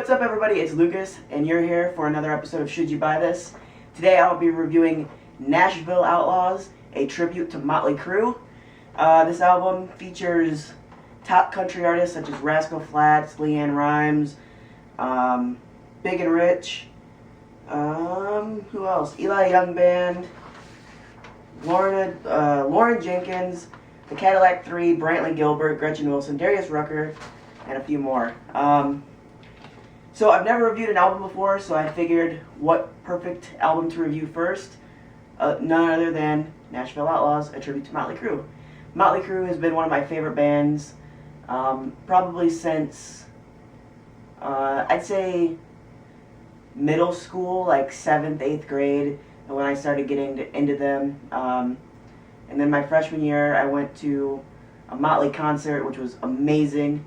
What's up, everybody? It's Lucas, and you're here for another episode of Should You Buy This? Today I'll be reviewing Nashville Outlaws, a tribute to Motley Crue. This album features top country artists such as Rascal Flatts, LeAnn Rimes, Big and Rich, who else? Eli Young Band, Lauren Jenkins, the Cadillac 3, Brantley Gilbert, Gretchen Wilson, Darius Rucker, and a few more. So I've never reviewed an album before, so I figured what perfect album to review first. None other than Nashville Outlaws, a tribute to Motley Crue. Motley Crue has been one of my favorite bands, probably since, I'd say, middle school, like 7th, 8th grade, when I started getting into them. And then my freshman year, I went to a Motley concert, which was amazing.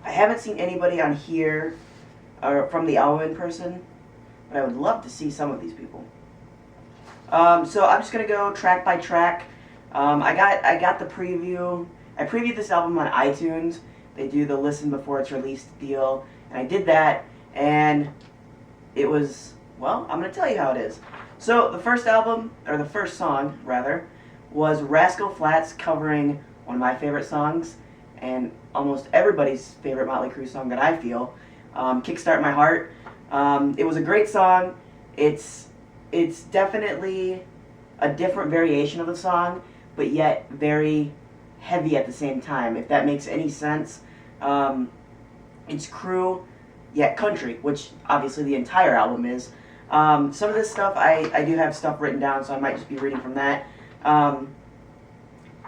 I haven't seen anybody on here from the album in person, but I would love to see some of these people. So I'm just gonna go track by track. I got the preview. I previewed this album on iTunes. They do the listen before it's released deal, and I did that, and it was, well, I'm gonna tell you how it is. So the first song rather, was Rascal Flatts covering one of my favorite songs, and almost everybody's favorite Motley Crue song that I feel, Kickstart My Heart. It was a great song. It's definitely a different variation of the song, but yet very heavy at the same time, if that makes any sense. It's Crue, yet country, which obviously the entire album is. Some of this stuff, I do have stuff written down, so I might just be reading from that.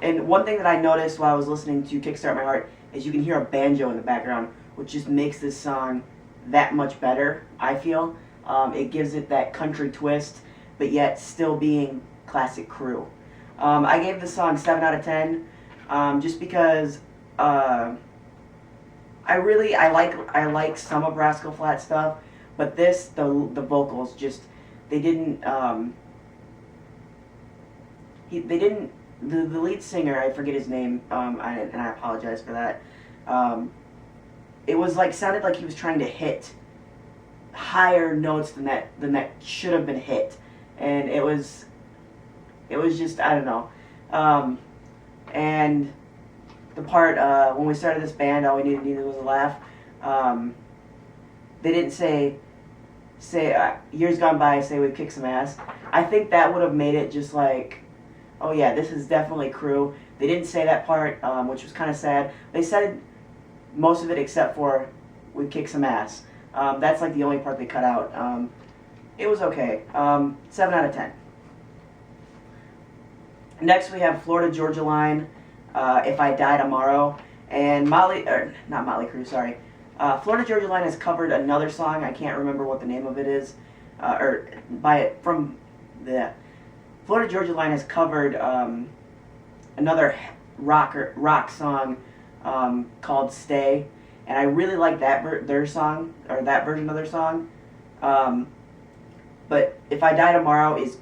And one thing that I noticed while I was listening to Kickstart My Heart is you can hear a banjo in the background, which just makes this song that much better, I feel. It gives it that country twist, but yet still being classic Crue. I gave this song 7 out of 10, just because I like some of Rascal Flatts stuff, but this, the vocals just, the lead singer, I forget his name, and I apologize for that. It was sounded like he was trying to hit higher notes than that should have been hit, and it was just, I don't know. And the part when we started this band, all we needed was a laugh. They didn't say years gone by, say we've kicked some ass. I think that would have made it just like, oh yeah, this is definitely Crue. They didn't say that part, which was kind of sad. They said most of it except for we kick some ass. That's like the only part they cut out. It was okay. 7 out of 10. Next we have Florida Georgia Line, If I Die Tomorrow, and Florida Georgia Line has covered another song. I can't remember what the name of it is, Florida Georgia Line has covered another rock song called "Stay," and I really like that version of their song. But "If I Die Tomorrow" is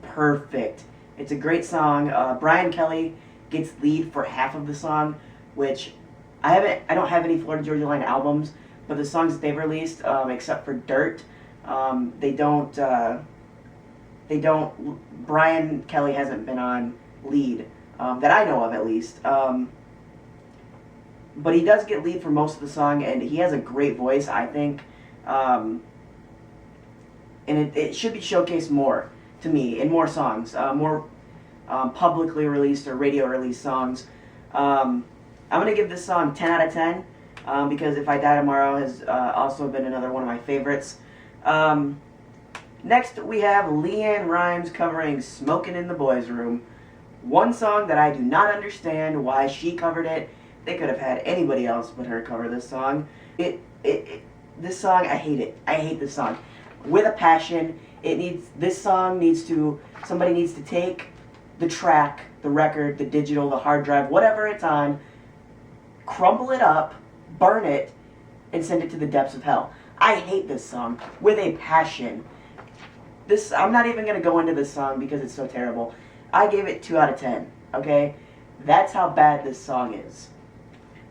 perfect. It's a great song. Brian Kelly gets lead for half of the song, which I don't have any Florida Georgia Line albums, but the songs that they've released, except for "Dirt," they don't. Brian Kelly hasn't been on lead, that I know of at least. But he does get lead for most of the song, and he has a great voice, I think. And it should be showcased more, to me, in more songs, more publicly released or radio released songs. I'm going to give this song 10 out of 10, because If I Die Tomorrow has also been another one of my favorites. Next, we have LeAnn Rimes covering Smokin' in the Boys' Room. One song that I do not understand why she covered it. They could have had anybody else but her cover this song. This song, I hate it. I hate this song. With a passion, somebody needs to take the track, the record, the digital, the hard drive, whatever it's on, crumble it up, burn it, and send it to the depths of hell. I hate this song with a passion. I'm not even going to go into this song because it's so terrible. I gave it 2 out of 10, okay? That's how bad this song is.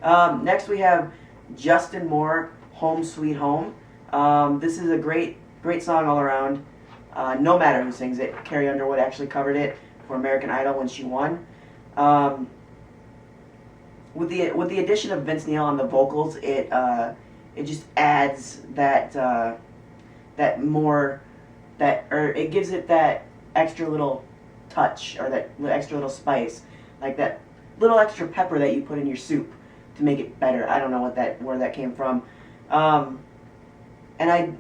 Next we have Justin Moore, Home Sweet Home. This is a great song all around. No matter who sings it. Carrie Underwood actually covered it for American Idol when she won. With the addition of Vince Neil on the vocals, it just adds that it gives it that extra little touch, or that extra little spice, like that little extra pepper that you put in your soup to make it better. I don't know where that came from. And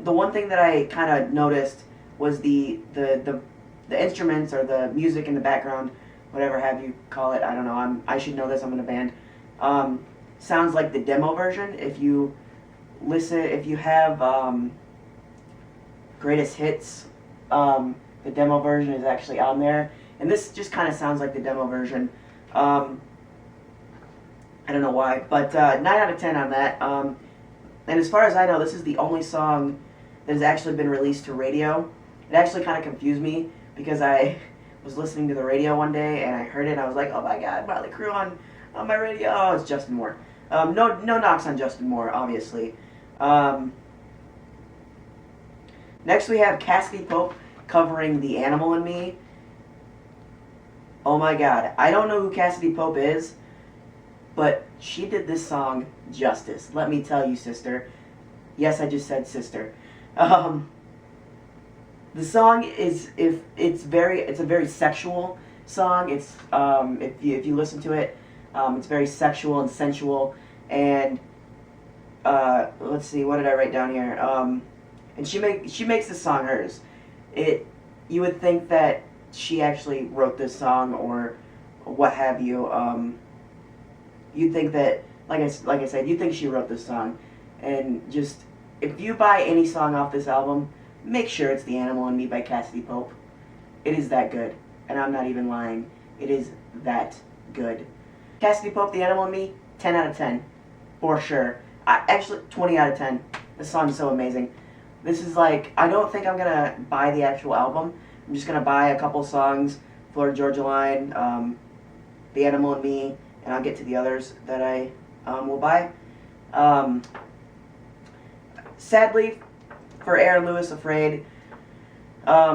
the one thing that I kind of noticed was the instruments, or the music in the background, whatever have you call it. I don't know. I should know this. I'm in a band. Sounds like the demo version. If you have Greatest Hits, the demo version is actually on there, and this just kind of sounds like the demo version. I don't know why, but 9 out of 10 on that. And as far as I know, this is the only song that has actually been released to radio. It actually kind of confused me, because I was listening to the radio one day and I heard it and I was like, oh my god, Motley Crue on my radio. Oh, it's Justin Moore. No knocks on Justin Moore, obviously. Next we have Cassidy Pope covering The Animal in Me. Oh my god. I don't know who Cassidy Pope is, but she did this song justice. Let me tell you, sister. Yes, I just said sister. The song is it's a very sexual song. It's if you listen to it, it's very sexual and sensual. And let's see, what did I write down here? And she makes this song hers. You would think that she actually wrote this song, or what have you. You'd think that, like I said, you'd think she wrote this song. And just, if you buy any song off this album, make sure it's The Animal in Me by Cassidy Pope. It is that good. And I'm not even lying. It is that good. Cassidy Pope, The Animal in Me, 10 out of 10. For sure. Actually, 20 out of 10. This song is so amazing. This is like, I don't think I'm going to buy the actual album. I'm just going to buy a couple songs, Florida Georgia Line, The Animal in Me, and I'll get to the others that I will buy. Sadly, for Aaron Lewis, Afraid,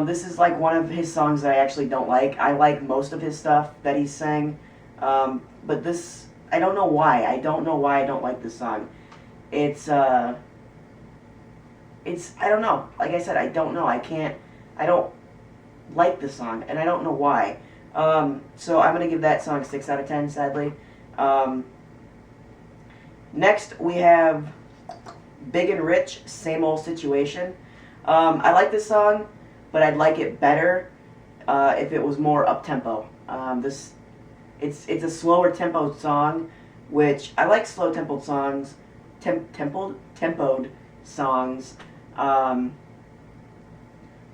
this is like one of his songs that I actually don't like. I like most of his stuff that he's sang, but this, I don't know why. I don't know why I don't like this song. It's I don't know. Like I said, I don't know. I don't like this song, and I don't know why. So I'm going to give that song 6 out of 10, sadly. Next, we have Big and Rich, Same Old Situation. I like this song, but I'd like it better if it was more up-tempo. It's a slower tempo song, which I like slow tempoed songs, tempoed songs.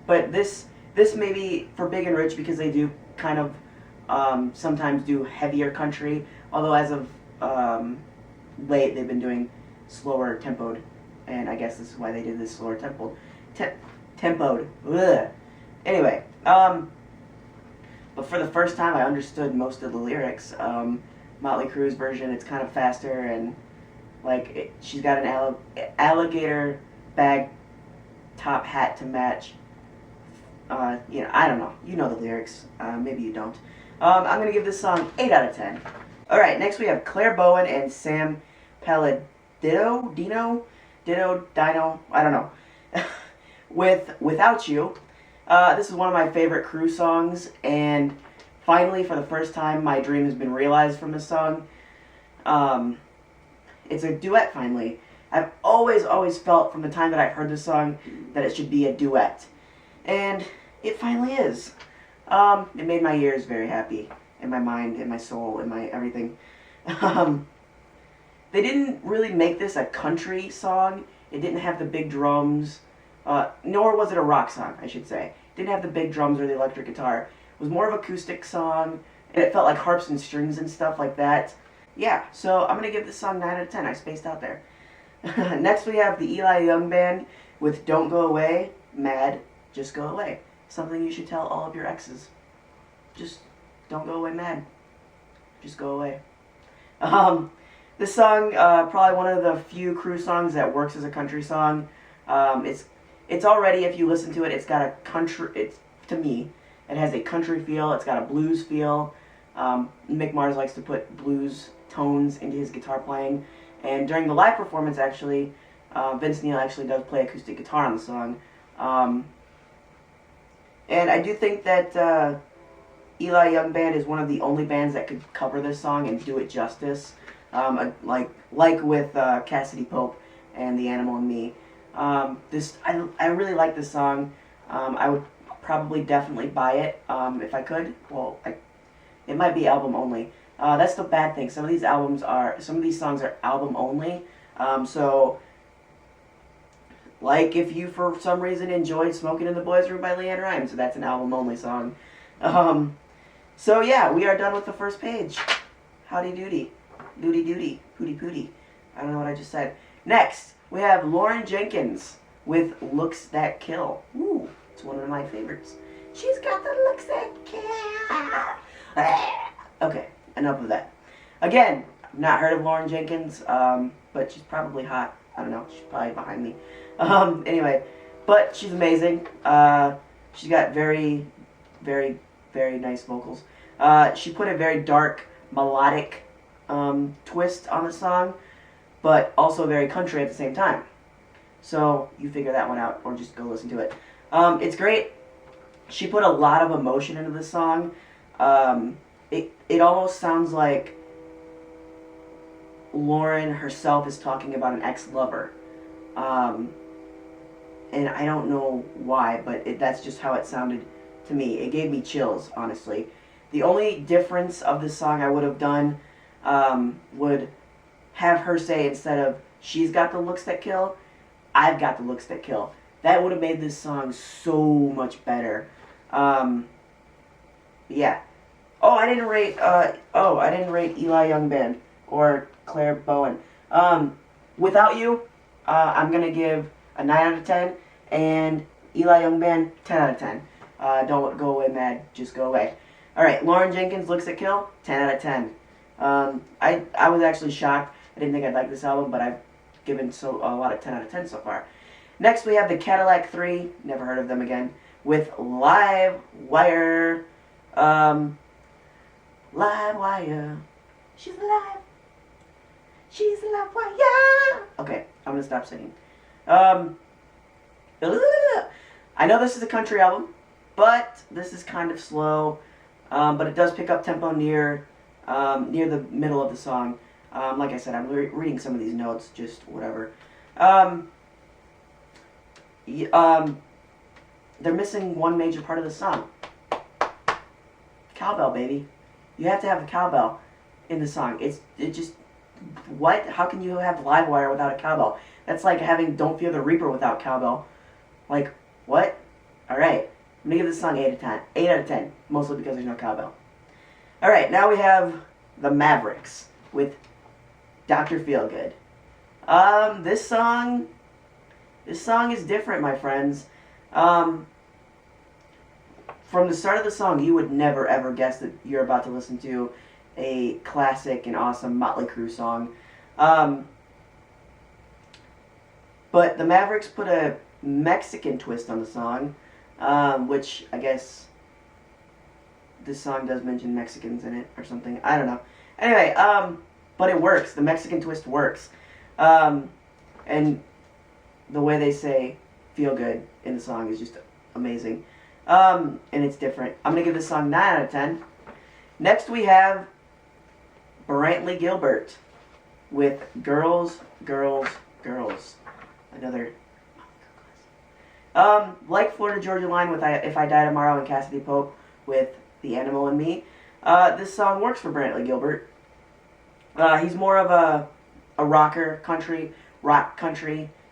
But this maybe for Big and Rich, because they do kind of sometimes do heavier country, although as of late they've been doing slower tempoed, and I guess this is why they did this slower tempoed. Ugh. Anyway, but for the first time I understood most of the lyrics. Motley Crue's version, it's kind of faster, and like she's got an alligator bag top hat to match. I don't know. You know the lyrics. Maybe you don't. I'm going to give this song 8 out of 10. Alright, next we have Claire Bowen and Sam Palladino, Dino, I don't know, with Without You. This is one of my favorite Crue songs, and finally, for the first time, my dream has been realized from this song. It's a duet, finally. I've always felt from the time that I've heard this song that it should be a duet. And it finally is. It made my ears very happy, in my mind, in my soul, in my everything. They didn't really make this a country song. It didn't have the big drums, nor was it a rock song, I should say. It didn't have the big drums or the electric guitar. It was more of an acoustic song, and it felt like harps and strings and stuff like that. Yeah, so I'm going to give this song 9 out of 10. I spaced out there. Next we have the Eli Young Band with Don't Go Away, Mad, Just Go Away. Something you should tell all of your exes. Just don't go away mad. Just go away. This song, probably one of the few Crew songs that works as a country song. It's already, if you listen to it, it's got a country. To me, it has a country feel. It's got a blues feel. Mick Mars likes to put blues tones into his guitar playing, and during the live performance, actually, Vince Neil actually does play acoustic guitar on the song. And I do think that Eli Young Band is one of the only bands that could cover this song and do it justice. Like with Cassidy Pope and The Animal and Me. I really like this song. I would probably definitely buy it if I could. Well, it might be album only. That's the bad thing. Some of these songs are album only. So, like if you for some reason enjoyed "Smoking in the Boys' Room" by LeAnn Rimes, that's an album only song. So yeah, we are done with the first page. Howdy doody. Doody doody, pooty pooty. I don't know what I just said. Next, we have Lauren Jenkins with Looks That Kill. Ooh, it's one of my favorites. She's got the looks that kill. Okay, enough of that. Again, I've not heard of Lauren Jenkins, but she's probably hot. I don't know, she's probably behind me. Anyway, but she's amazing. She's got very, very, very nice vocals. She put a very dark, melodic twist on the song, but also very country at the same time. So you figure that one out, or just go listen to it. It's great. She put a lot of emotion into the song. It almost sounds like Lauren herself is talking about an ex-lover. And I don't know why, but that's just how it sounded to me. It gave me chills, honestly. The only difference of this song I would have done would have her say, instead of "she's got the looks that kill," "I've got the looks that kill." That would have made this song so much better. Yeah. Oh, I didn't rate Eli Young Band or Claire Bowen. Without You, I'm gonna give a 9 out of 10, and Eli Young Band 10 out of 10. Don't go away mad, just go away. All right, Lauren Jenkins, Looks That Kill, 10 out of 10. I was actually shocked. I didn't think I'd like this album, but I've given a lot of 10 out of 10 so far. Next, we have the Cadillac 3, never heard of them again, with Live Wire. Live Wire. She's alive. She's a live wire. Okay, I'm gonna stop singing. I know this is a country album, but this is kind of slow. But it does pick up tempo near the middle of the song. Like I said, I'm reading some of these notes, just whatever. They're missing one major part of the song. Cowbell, baby. You have to have a cowbell in the song. It just, what? How can you have Live Wire without a cowbell? That's like having Don't Fear the Reaper without cowbell. Like, what? Alright. I'm going to give this song 8 out of 10. 8 out of 10. Mostly because there's no cowbell. Alright, now we have the Mavericks with Dr. Feelgood. This song is different, my friends. From the start of the song, you would never ever guess that you're about to listen to a classic and awesome Motley Crue song. But the Mavericks put a Mexican twist on the song, which I guess this song does mention Mexicans in it or something. I don't know. Anyway, but it works. The Mexican twist works. And the way they say "feel good" in the song is just amazing. And it's different. I'm going to give this song 9 out of 10. Next we have Brantley Gilbert with Girls, Girls, Girls. Another like Florida Georgia Line with If I Die Tomorrow and Cassidy Pope with The Animal and Me. This song works for Brantley Gilbert. He's more of a rock country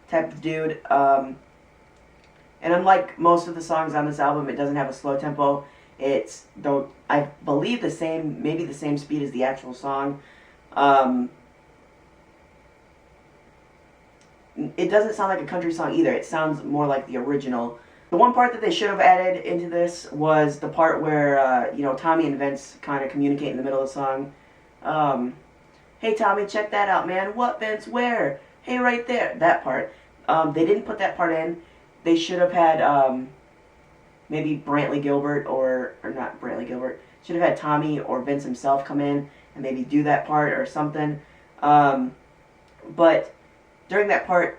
type of dude. And unlike most of the songs on this album, it doesn't have a slow tempo. It's, though I believe maybe the same speed as the actual song. It doesn't sound like a country song either. It sounds more like the original. The one part that they should have added into this was the part where, Tommy and Vince kind of communicate in the middle of the song. hey Tommy, check that out, man. What, Vince? Where? Hey, right there. That part. They didn't put that part in. They should have had maybe Brantley Gilbert or not Brantley Gilbert. Should have had Tommy or Vince himself come in and maybe do that part or something. But during that part,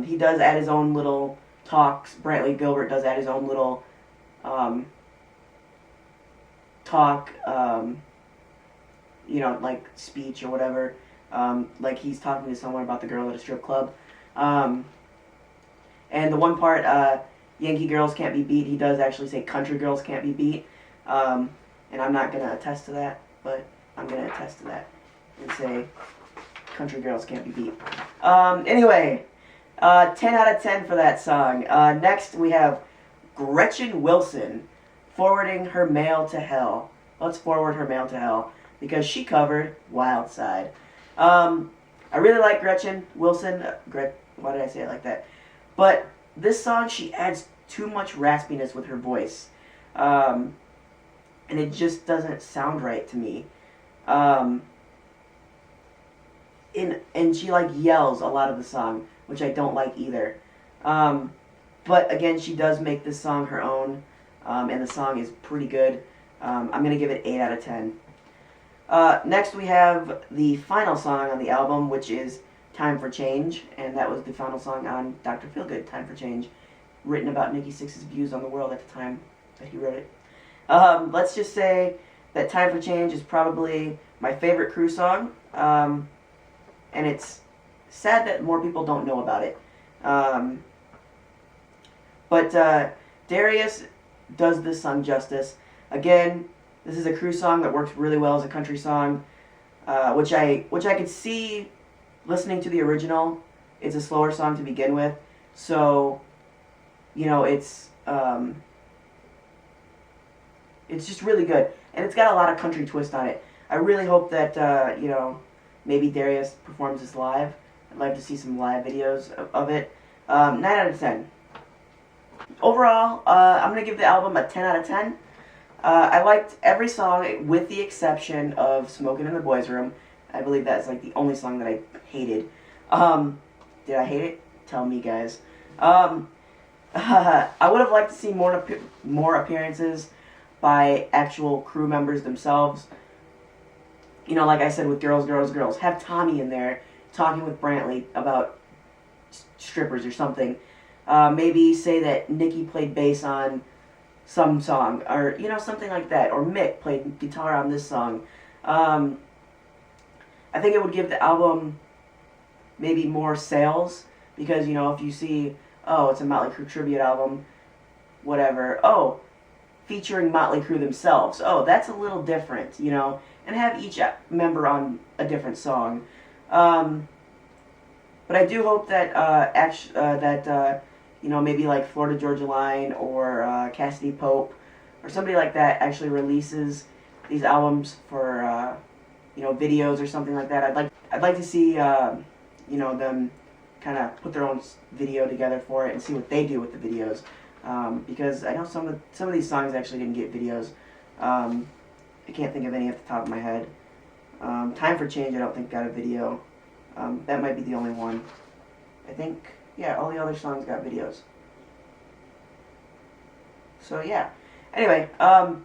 he does add his own little talks. Brantley Gilbert does add his own little talk, you know, like speech or whatever. Like he's talking to someone about the girl at a strip club. And the one part, Yankee girls can't be beat, he does actually say country girls can't be beat. And I'm not going to attest to that, but I'm going to attest to that and say country girls can't be beat. Anyway, 10 out of 10 for that song. Next we have Gretchen Wilson, Forwarding Her Mail to Hell. Let's forward her mail to hell, because she covered Wild Side. I really like Gretchen Wilson. Why did I say it like that? But this song, she adds too much raspiness with her voice. And it just doesn't sound right to me. And she like yells a lot of the song, which I don't like either. But again, she does make this song her own, and the song is pretty good. I'm going to give it 8 out of 10. Next we have the final song on the album, which is Time for Change, and that was the final song on Dr. Feelgood, Time for Change, written about Nikki Sixx's views on the world at the time that he wrote it. Let's just say that Time for Change is probably my favorite Crew song, and it's sad that more people don't know about it. But Darius does this song justice. Again, this is a Crew song that works really well as a country song, which I could see listening to the original. It's a slower song to begin with, so you know it's just really good, and it's got a lot of country twist on it. I really hope that you know, maybe Darius performs this live. I'd like to see some live videos of it. 9 out of 10. Overall, I'm gonna give the album a 10 out of 10. I liked every song with the exception of Smoking in the Boys' Room. I believe that's like the only song that I hated. Did I hate it? Tell me, guys. I would have liked to see more appearances by actual Crew members themselves. You know, like I said with Girls, Girls, Girls. Have Tommy in there talking with Brantley about strippers or something. Maybe say that Nikki played bass on some song, or you know, something like that, or Mick played guitar on this song. I think it would give the album maybe more sales, because you know, if you see, oh, it's a Motley Crue tribute album, whatever, oh, featuring Motley Crue themselves, oh, that's a little different, you know, and have each member on a different song. But I do hope that you know, maybe like Florida Georgia Line or Cassidy Pope or somebody like that actually releases these albums for you know, videos or something like that. I'd like to see you know, them kind of put their own video together for it and see what they do with the videos, because I know some of these songs actually didn't get videos. I can't think of any at the top of my head. Time for Change I don't think got a video. That might be the only one. I think, yeah, all the other songs got videos. So yeah. Anyway, now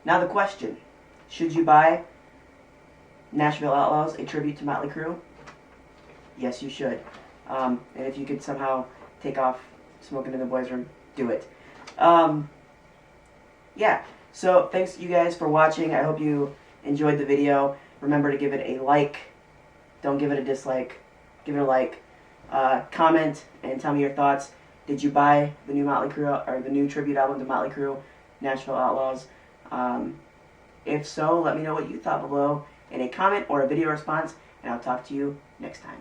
the question. Should you buy Nashville Outlaws, a tribute to Motley Crue? Yes, you should. And if you could somehow take off Smoking in the Boys' Room, do it. Yeah, so thanks you guys for watching. I hope you enjoyed the video. Remember to give it a like. Don't give it a dislike. Give it a like. Comment and tell me your thoughts. Did you buy the new Motley Crue, or the new tribute album to Motley Crue, Nashville Outlaws? If so, let me know what you thought below in a comment or a video response, and I'll talk to you next time.